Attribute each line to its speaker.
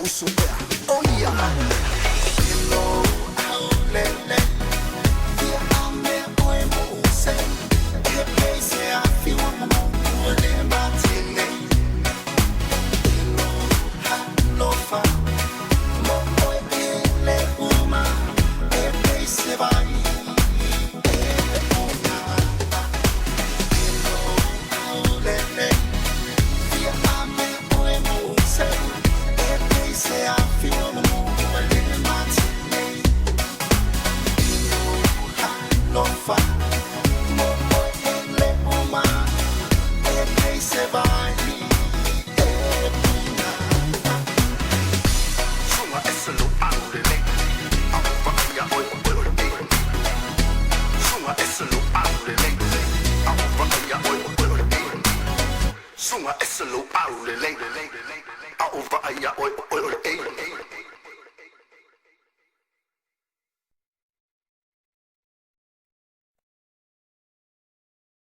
Speaker 1: super. Oh yeah. Hello, lele. Wir haben mehr Bäume Usen. Wir place a few more than Martine. Hello, Hannover. Mo oi ele uma. Wir place vai. Lele. Wir haben mehr Bäume Usen. Wir place a few more than Martine. Hannover. Mo oi ele uma. Wir place vai.
Speaker 2: Sunga eselo aurele, auva ia oi oi oi. Sunga eselo aurele, auva ia oi oi oi. Sunga eselo aurele, auva ia oi oi oi.